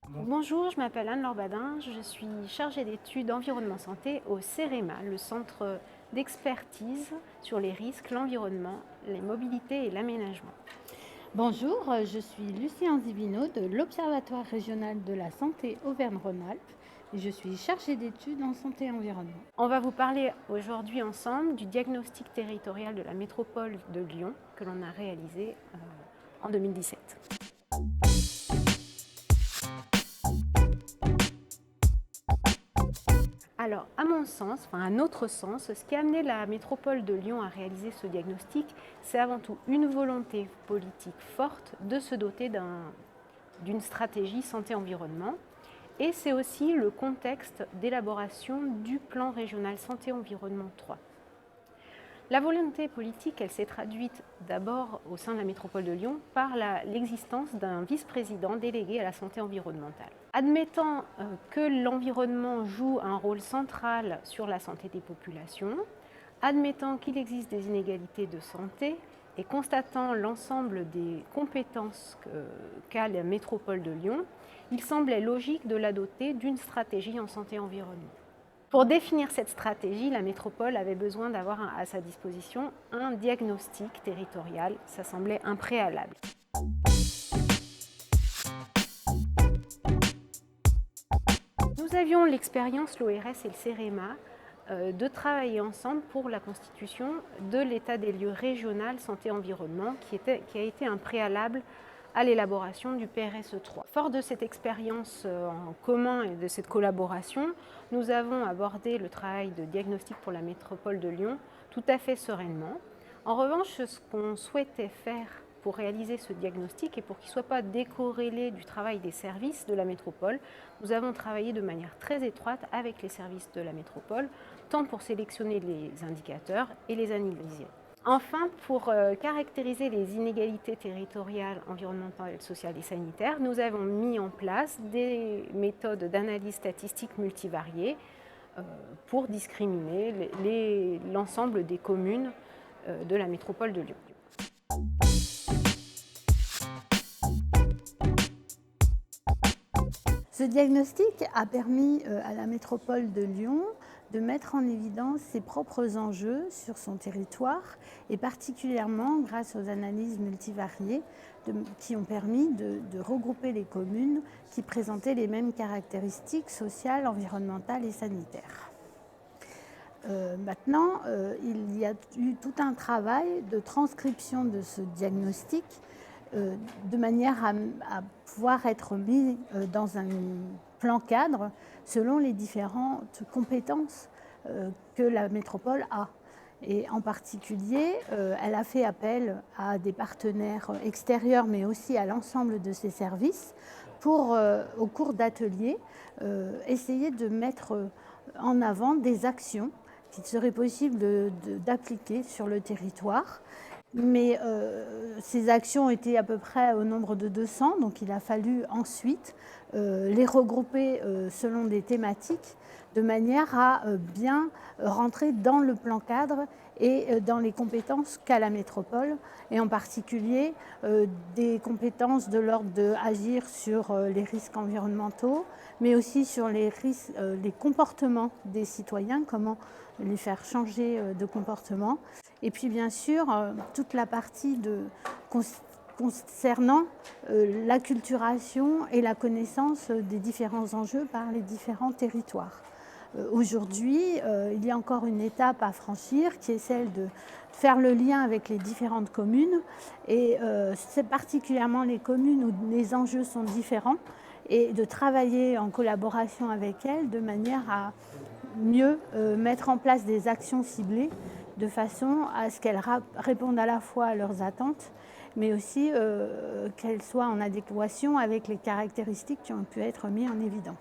Bonjour, je m'appelle Anne-Laure Badin, je suis chargée d'études environnement santé au CEREMA, le centre d'expertise sur les risques, l'environnement, les mobilités et l'aménagement. Bonjour, je suis Lucie Anzivino de l'Observatoire régional de la santé Auvergne-Rhône-Alpes et je suis chargée d'études en santé et environnement. On va vous parler aujourd'hui ensemble du diagnostic territorial de la métropole de Lyon que l'on a réalisé en 2017. Alors, à mon sens, à notre sens, ce qui a amené la métropole de Lyon à réaliser ce diagnostic, c'est avant tout une volonté politique forte de se doter d'une stratégie santé-environnement. Et c'est aussi le contexte d'élaboration du plan régional santé-environnement 3. La volonté politique, elle s'est traduite d'abord au sein de la métropole de Lyon par l'existence d'un vice-président délégué à la santé environnementale. Admettant que l'environnement joue un rôle central sur la santé des populations, admettant qu'il existe des inégalités de santé et constatant l'ensemble des compétences qu'a la métropole de Lyon, il semblait logique de la doter d'une stratégie en santé-environnement. Pour définir cette stratégie, la métropole avait besoin d'avoir à sa disposition un diagnostic territorial. Ça semblait un préalable. Nous avions l'expérience, l'ORS et le CEREMA, de travailler ensemble pour la constitution de l'état des lieux régional santé-environnement qui a été un préalable à l'élaboration du PRSE 3. Fort de cette expérience en commun et de cette collaboration, nous avons abordé le travail de diagnostic pour la métropole de Lyon tout à fait sereinement. En revanche, ce qu'on souhaitait faire pour réaliser ce diagnostic et pour qu'il ne soit pas décorrélé du travail des services de la métropole, nous avons travaillé de manière très étroite avec les services de la métropole, tant pour sélectionner les indicateurs et les analyser. Enfin, pour caractériser les inégalités territoriales, environnementales, sociales et sanitaires, nous avons mis en place des méthodes d'analyse statistique multivariées pour discriminer l'ensemble des communes de la métropole de Lyon. Ce diagnostic a permis à la métropole de Lyon de mettre en évidence ses propres enjeux sur son territoire et particulièrement grâce aux analyses multivariées qui ont permis de regrouper les communes qui présentaient les mêmes caractéristiques sociales, environnementales et sanitaires. Maintenant, il y a eu tout un travail de transcription de ce diagnostic de manière à pouvoir être mis dans un plan cadre selon les différentes compétences que la métropole a. Et en particulier, elle a fait appel à des partenaires extérieurs, mais aussi à l'ensemble de ses services pour, au cours d'ateliers, essayer de mettre en avant des actions qu'il serait possible d'appliquer sur le territoire. Mais ces actions étaient à peu près au nombre de 200, donc il a fallu ensuite les regrouper selon des thématiques de manière à bien rentrer dans le plan cadre et dans les compétences qu'a la métropole, et en particulier des compétences de l'ordre d'agir sur les risques environnementaux, mais aussi sur les comportements des citoyens, comment les faire changer de comportement. Et puis bien sûr, toute la partie concernant l'acculturation et la connaissance des différents enjeux par les différents territoires. Aujourd'hui, il y a encore une étape à franchir qui est celle de faire le lien avec les différentes communes, et c'est particulièrement les communes où les enjeux sont différents, et de travailler en collaboration avec elles de manière à mieux mettre en place des actions ciblées de façon à ce qu'elles répondent à la fois à leurs attentes, mais aussi qu'elles soient en adéquation avec les caractéristiques qui ont pu être mises en évidence.